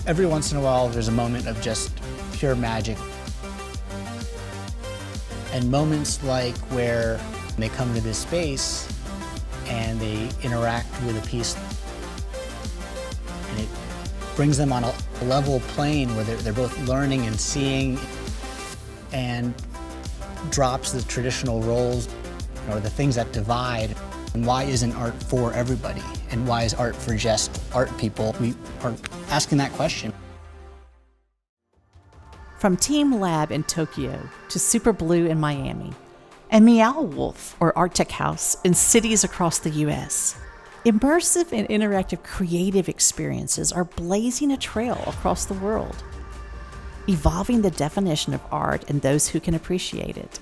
Every once in a while, there's a moment of just pure magic. And moments like where they come to this space and they interact with a piece, and it brings them on a level plane where they're both learning and seeing, and drops the traditional roles or the things that divide. And why isn't art for everybody? And why is art for just art people? We are asking that question. From Team Lab in Tokyo to Super Blue in Miami, and Meow Wolf or Arctic House in cities across the U.S., immersive and interactive creative experiences are blazing a trail across the world, evolving the definition of art and those who can appreciate it.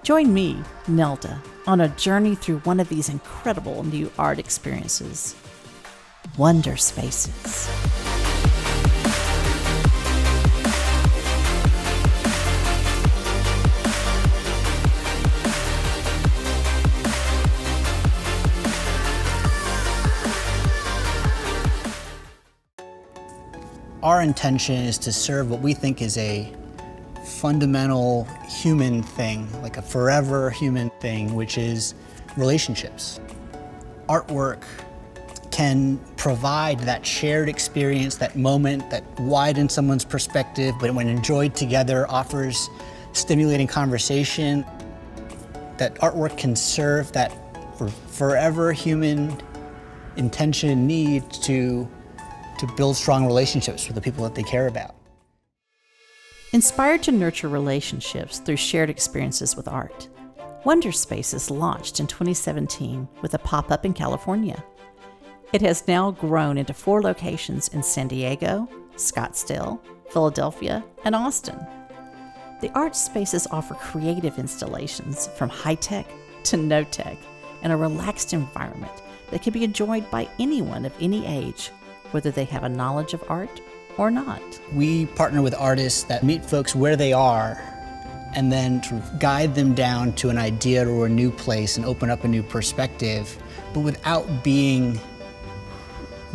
Join me, Nelda, on a journey through one of these incredible new art experiences, Wonderspaces. Our intention is to serve what we think is a fundamental human thing, like a forever human thing, which is relationships. Artwork can provide that shared experience, that moment that widens someone's perspective, but when enjoyed together offers stimulating conversation. That artwork can serve that forever human intention and need to build strong relationships with the people that they care about. Inspired to nurture relationships through shared experiences with art, Wonderspaces launched in 2017 with a pop-up in California. It has now grown into 4 locations in San Diego, Scottsdale, Philadelphia, and Austin. The art spaces offer creative installations from high-tech to no-tech in a relaxed environment that can be enjoyed by anyone of any age, whether they have a knowledge of art or not. We partner with artists that meet folks where they are and then sort of guide them down to an idea or a new place and open up a new perspective, but without being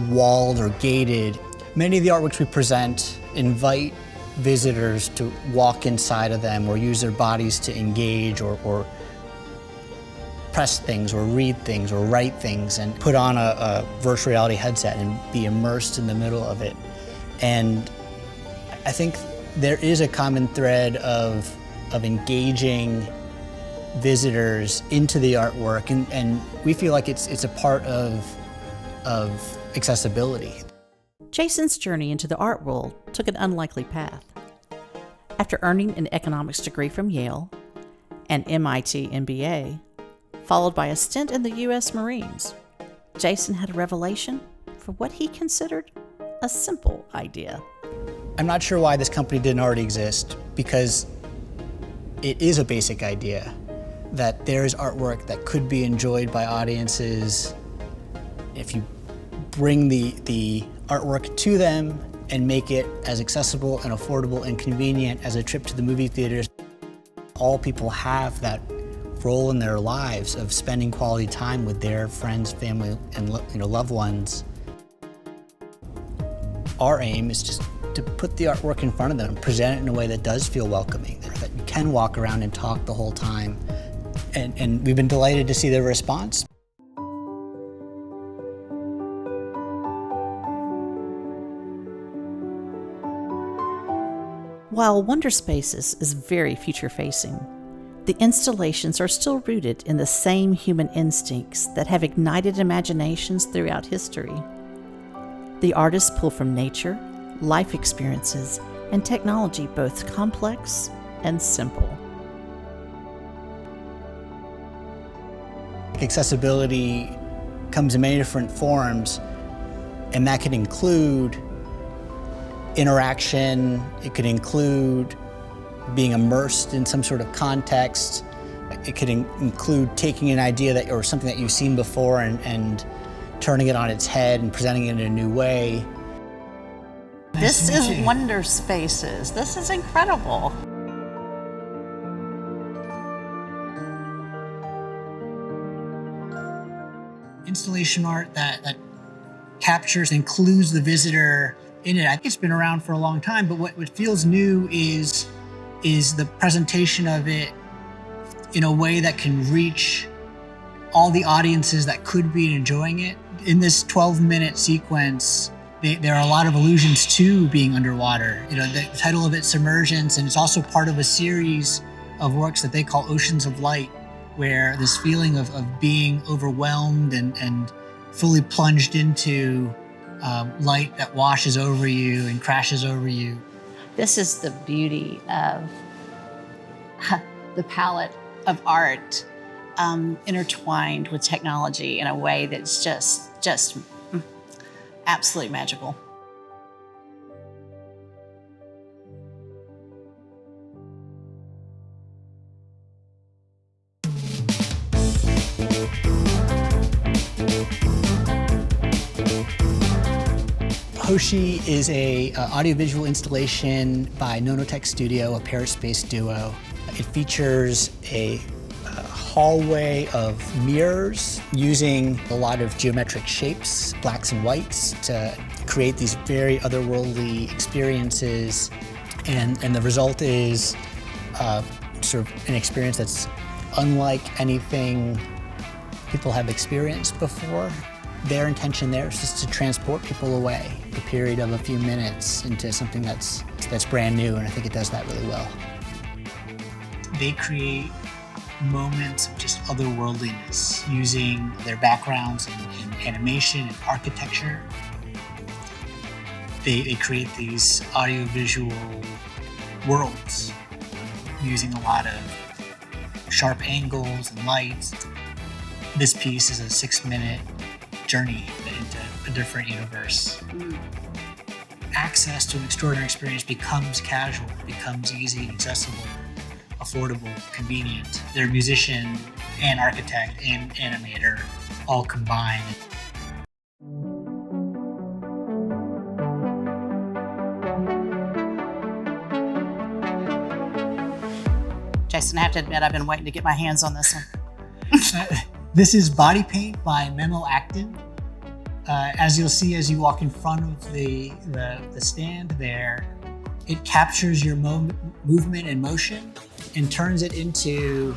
walled or gated. Many of the artworks we present invite visitors to walk inside of them or use their bodies to engage or press things or read things or write things and put on a virtual reality headset and be immersed in the middle of it. And I think there is a common thread of engaging visitors into the artwork, and we feel like it's a part of accessibility. Jason's journey into the art world took an unlikely path. After earning an economics degree from Yale, an MIT MBA, followed by a stint in the U.S. Marines, Jason had a revelation for what he considered a simple idea. I'm not sure why this company didn't already exist, because it is a basic idea that there is artwork that could be enjoyed by audiences if you bring the artwork to them and make it as accessible and affordable and convenient as a trip to the movie theaters. All people have that role in their lives of spending quality time with their friends, family, and loved ones. Our aim is just to put the artwork in front of them and present it in a way that does feel welcoming, that you can walk around and talk the whole time. And we've been delighted to see the response. While Wonderspaces is very future-facing, the installations are still rooted in the same human instincts that have ignited imaginations throughout history. The artists pull from nature, life experiences, and technology both complex and simple. Accessibility comes in many different forms, and that can include interaction, it could include being immersed in some sort of context, it could include taking an idea that or something that you've seen before and turning it on its head and presenting it in a new way. This is Wonderspaces. This is incredible. Installation art that captures and includes the visitor in it. I think it's been around for a long time, but what feels new is the presentation of it in a way that can reach all the audiences that could be enjoying it. In this 12-minute sequence, there are a lot of allusions to being underwater. The title of it's Immersion, and it's also part of a series of works that they call Oceans of Light, where this feeling of being overwhelmed and fully plunged into light that washes over you and crashes over you. This is the beauty of the palette of art intertwined with technology in a way that's just absolutely magical. Hoshi is a audiovisual installation by Nonotech Studio, a Paris-based duo. It features a hallway of mirrors using a lot of geometric shapes, blacks and whites, to create these very otherworldly experiences. And the result is sort of an experience that's unlike anything people have experienced before. Their intention there is just to transport people away, a period of a few minutes, into something that's brand new, and I think it does that really well. They create moments of just otherworldliness using their backgrounds in animation and architecture. They create these audiovisual worlds using a lot of sharp angles and lights. This piece is a 6-minute journey into a different universe. Access to an extraordinary experience becomes casual, becomes easy and accessible, affordable, convenient. They're a musician and architect and animator all combined. Jason, I have to admit, I've been waiting to get my hands on this one. This is Body Paint by Mental Acton. As you'll see as you walk in front of the stand there, it captures your movement and motion and turns it into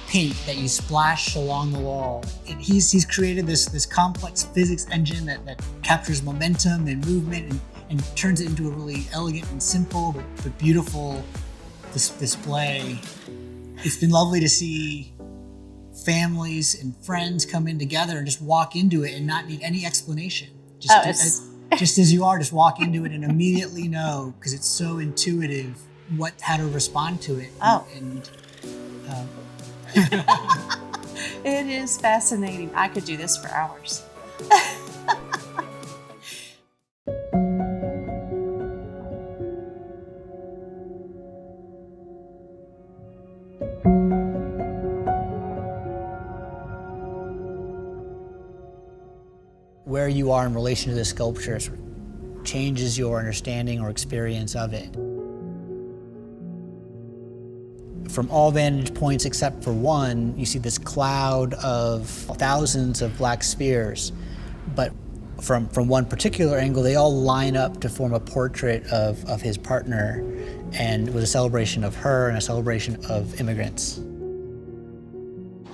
paint that you splash along the wall. He's created this complex physics engine that captures momentum and movement and turns it into a really elegant and simple but beautiful display. It's been lovely to see families and friends come in together and just walk into it and not need any explanation. Just as you are, just walk into it and immediately know, because it's so intuitive, how to respond to it. It is fascinating. I could do this for hours. Where you are in relation to the sculpture sort of changes your understanding or experience of it. From all vantage points except for one, you see this cloud of thousands of black spheres, but from one particular angle, they all line up to form a portrait of his partner, and it was a celebration of her and a celebration of immigrants.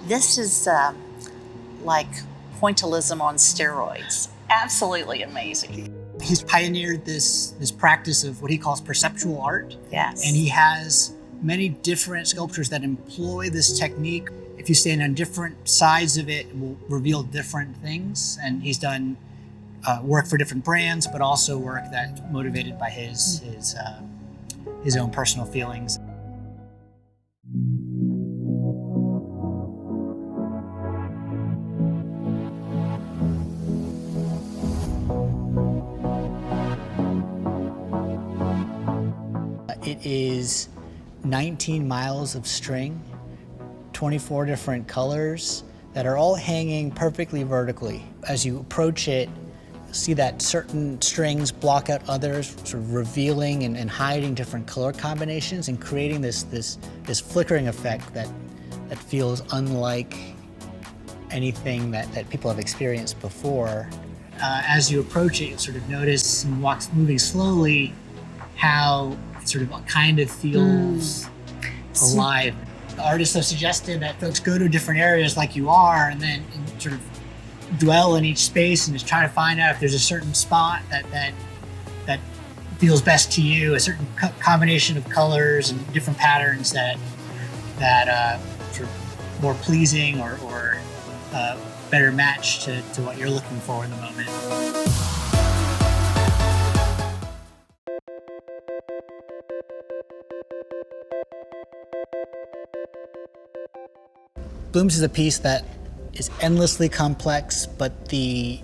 This is like pointillism on steroids. Absolutely amazing. He's pioneered this practice of what he calls perceptual art. Yes. And he has many different sculptures that employ this technique. If you stand on different sides of it, it will reveal different things. And he's done work for different brands, but also work that's motivated by his own personal feelings. It is 19 miles of string, 24 different colors that are all hanging perfectly vertically. As you approach it, you'll see that certain strings block out others, sort of revealing and hiding different color combinations and creating this flickering effect that feels unlike anything that people have experienced before. as you approach it, you'll sort of notice and moving slowly how it sort of kind of feels alive. The artists have suggested that folks go to different areas like you are and then sort of dwell in each space and just try to find out if there's a certain spot that feels best to you, a certain combination of colors and different patterns that sort of more pleasing or better match to what you're looking for in the moment. Blooms is a piece that is endlessly complex, but the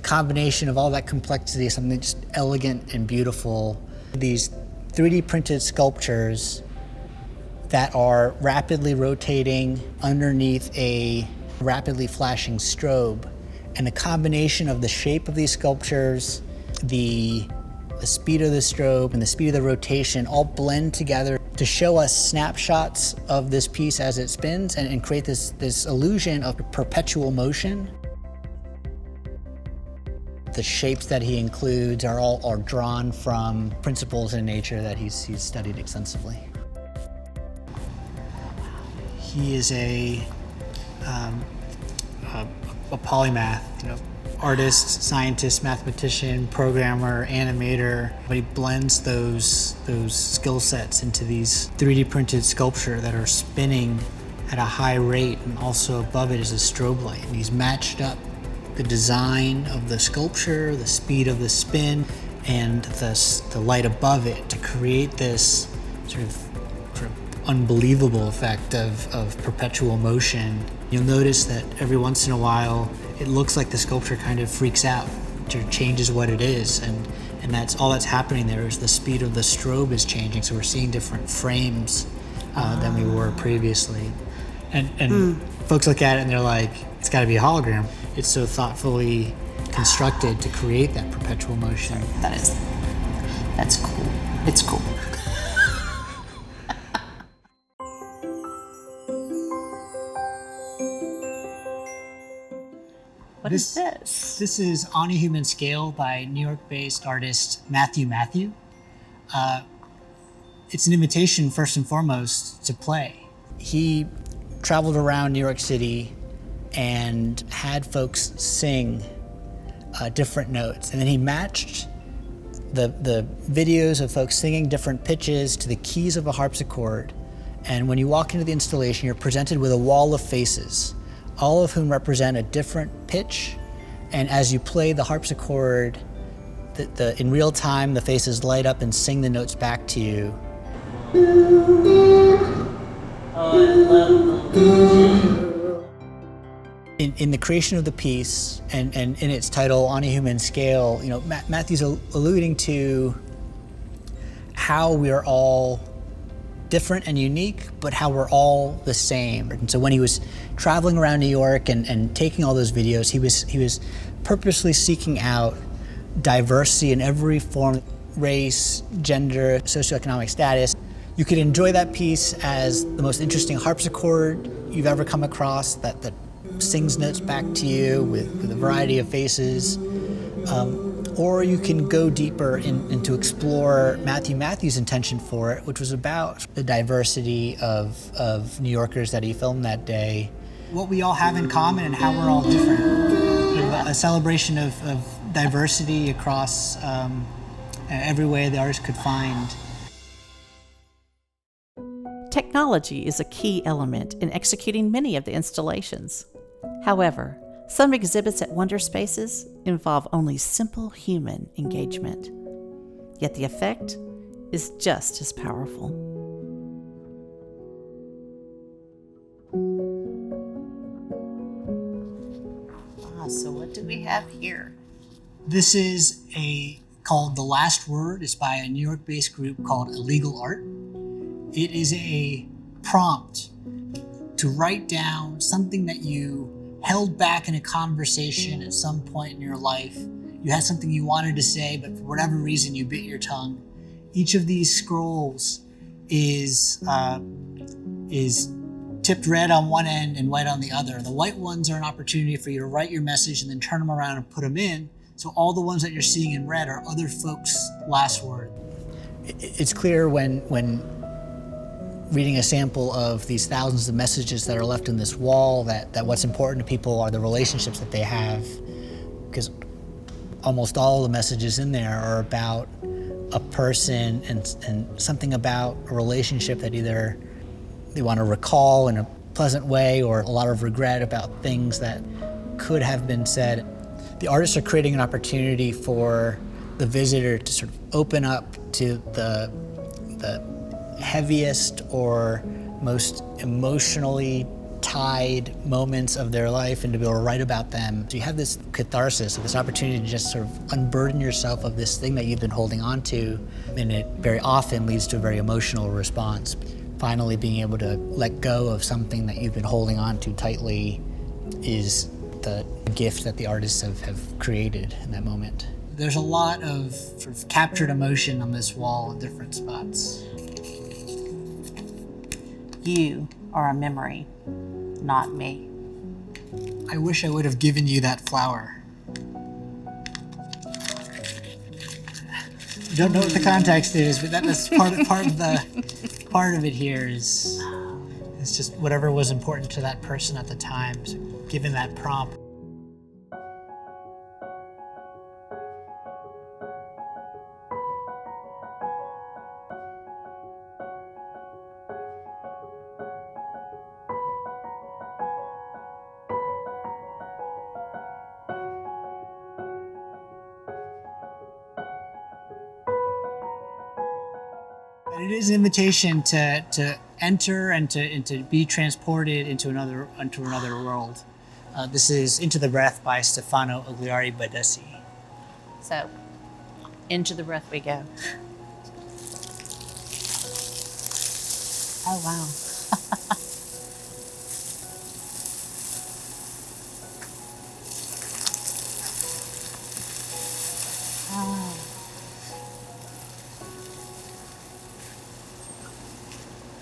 combination of all that complexity is something just elegant and beautiful. These 3D printed sculptures that are rapidly rotating underneath a rapidly flashing strobe. And the combination of the shape of these sculptures, the speed of the strobe and the speed of the rotation all blend together to show us snapshots of this piece as it spins and create this illusion of perpetual motion. The shapes that he includes are drawn from principles in nature that he's studied extensively. He is a polymath, artist, scientist, mathematician, programmer, animator, but he blends those skill sets into these 3D printed sculpture that are spinning at a high rate, and also above it is a strobe light. And he's matched up the design of the sculpture, the speed of the spin, and the light above it to create this sort of unbelievable effect of perpetual motion. You'll notice that every once in a while it looks like the sculpture kind of freaks out or changes what it is, and that's all that's happening there is the speed of the strobe is changing, so we're seeing different frames than we were previously. And folks look at it and they're like, it's got to be a hologram. It's so thoughtfully constructed to create that perpetual motion. That's cool. It's cool. What is this? This is On a Human Scale by New York-based artist Matthew. It's an invitation, first and foremost, to play. He traveled around New York City and had folks sing different notes. And then he matched the videos of folks singing different pitches to the keys of a harpsichord. And when you walk into the installation, you're presented with a wall of faces, all of whom represent a different pitch. And as you play the harpsichord, in real time, the faces light up and sing the notes back to you. In the creation of the piece and in its title, On a Human Scale, Matthew's alluding to how we are all different and unique, but how we're all the same. And so when he was traveling around New York and taking all those videos, he was purposely seeking out diversity in every form, race, gender, socioeconomic status. You could enjoy that piece as the most interesting harpsichord you've ever come across that sings notes back to you with a variety of faces. Or you can go deeper and to explore Matthew's intention for it, which was about the diversity of New Yorkers that he filmed that day. What we all have in common and how we're all different. A celebration of diversity across every way the artist could find. Technology is a key element in executing many of the installations. However, some exhibits at Wonderspaces involve only simple human engagement. Yet the effect is just as powerful. So what do we have here? This is called The Last Word. It's by a New York-based group called Illegal Art. It is a prompt to write down something that you held back in a conversation at some point in your life. You had something you wanted to say, but for whatever reason you bit your tongue. Each of these scrolls is tipped red on one end and white on the other. The white ones are an opportunity for you to write your message and then turn them around and put them in So all the ones that you're seeing in red are other folks' last word. It's clear when reading a sample of these thousands of messages that are left in this wall that what's important to people are the relationships that they have, because almost all the messages in there are about a person and something about a relationship that either they want to recall in a pleasant way or a lot of regret about things that could have been said. The artists are creating an opportunity for the visitor to sort of open up to the heaviest or most emotionally tied moments of their life and to be able to write about them. So you have this catharsis, this opportunity to just sort of unburden yourself of this thing that you've been holding on to, and it very often leads to a very emotional response. Finally being able to let go of something that you've been holding on to tightly is the gift that the artists have created in that moment. There's a lot of sort of captured emotion on this wall in different spots. You are a memory, not me. I wish I would have given you that flower. I don't know what the context is, but that's part of it here is it's just whatever was important to that person at the time. So given that prompt. And it is an invitation to enter and to be transported into another world. This is Into the Breath by Stefano Ugliari Badessi. So, into the breath we go. Oh, wow. Oh.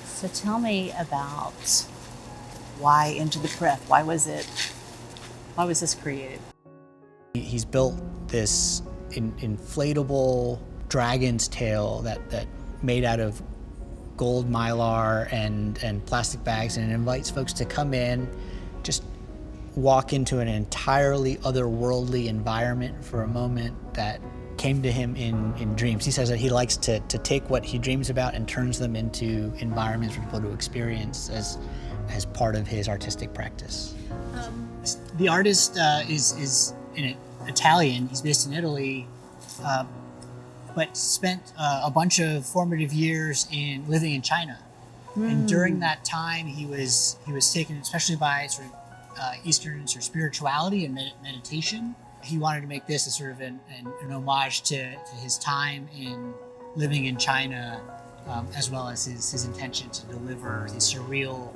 So tell me about why Into the Breath? Why was this created? He's built this inflatable dragon's tail that made out of gold mylar and plastic bags, and it invites folks to come in, just walk into an entirely otherworldly environment for a moment that came to him in dreams. He says that he likes to take what he dreams about and turns them into environments for people to experience as part of his artistic practice. The artist is Italian. He's based in Italy, but spent a bunch of formative years living in China. And during that time, he was taken, especially by sort of Eastern sort of spirituality and meditation. He wanted to make this a sort of an homage to his time in living in China, as well as his intention to deliver these surreal,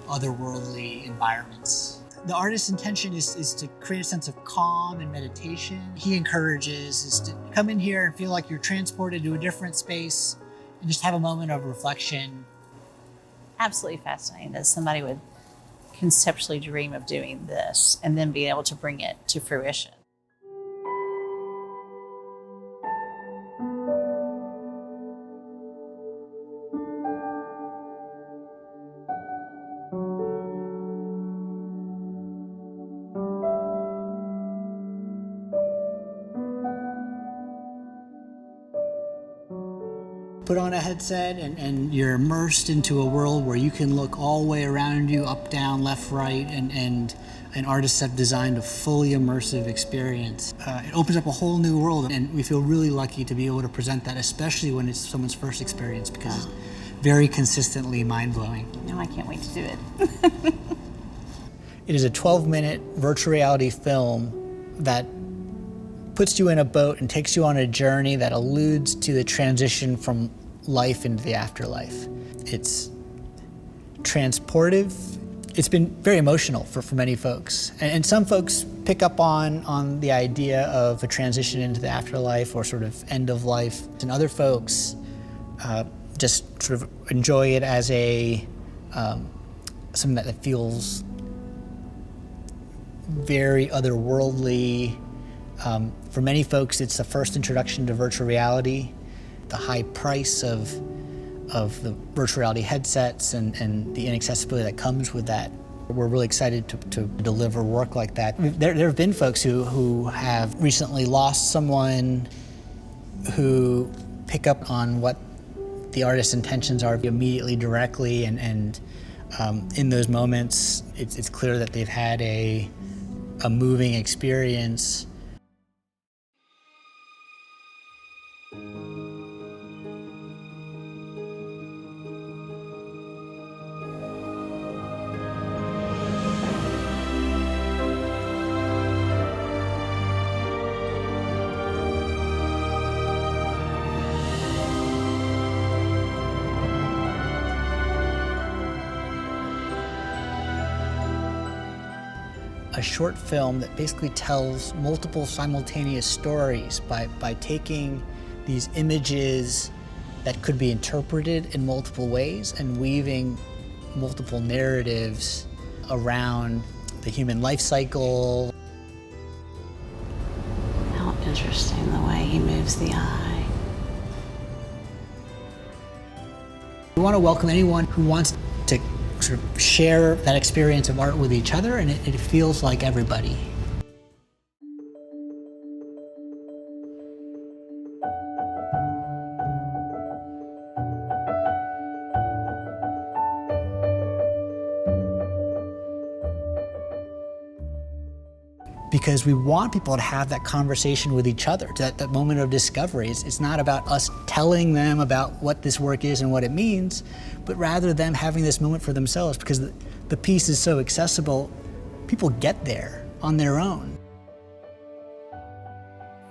otherworldly environments. The artist's intention is to create a sense of calm and meditation. He encourages is to come in here and feel like you're transported to a different space and just have a moment of reflection. Absolutely fascinating that somebody would conceptually dream of doing this and then being able to bring it to fruition. Put on a headset and you're immersed into a world where you can look all the way around you, up, down, left, right, and artists have designed a fully immersive experience. It opens up a whole new world, and we feel really lucky to be able to present that, especially when it's someone's first experience, because it's very consistently mind-blowing. No, I can't wait to do it. It is a 12-minute virtual reality film that puts you in a boat and takes you on a journey that alludes to the transition from life into the afterlife. It's transportive. It's been very emotional for many folks. And some folks pick up on the idea of a transition into the afterlife or sort of end of life. And other folks just sort of enjoy it as something that feels very otherworldly, For many folks, it's the first introduction to virtual reality, the high price of the virtual reality headsets and the inaccessibility that comes with that. We're really excited to deliver work like that. There have been folks who have recently lost someone, who pick up on what the artist's intentions are immediately, directly, and in those moments, it's clear that they've had a moving experience. A short film that basically tells multiple simultaneous stories by taking these images that could be interpreted in multiple ways and weaving multiple narratives around the human life cycle. How interesting the way he moves the eye. We want to welcome anyone who wants to sort of share that experience of art with each other, and it feels like everybody. Because we want people to have that conversation with each other, that moment of discovery. It's not about us telling them about what this work is and what it means, but rather them having this moment for themselves, because the piece is so accessible, people get there on their own.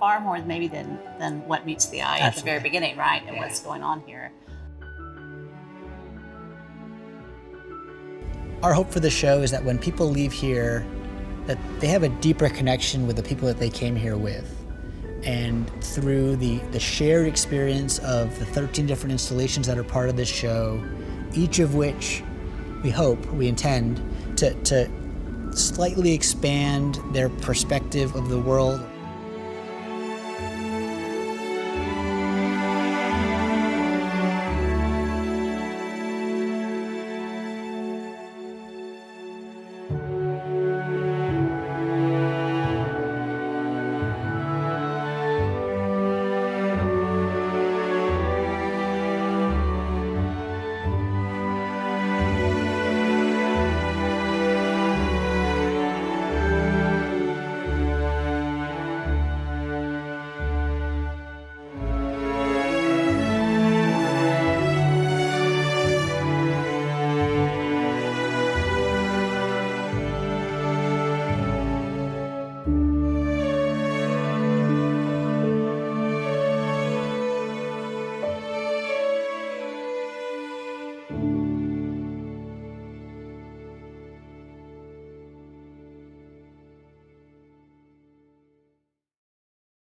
Far more maybe than what meets the eye. Absolutely. At the very beginning, right? And what's going on here. Our hope for the show is that when people leave here, that they have a deeper connection with the people that they came here with. And through the shared experience of the 13 different installations that are part of this show, each of which we intend to slightly expand their perspective of the world.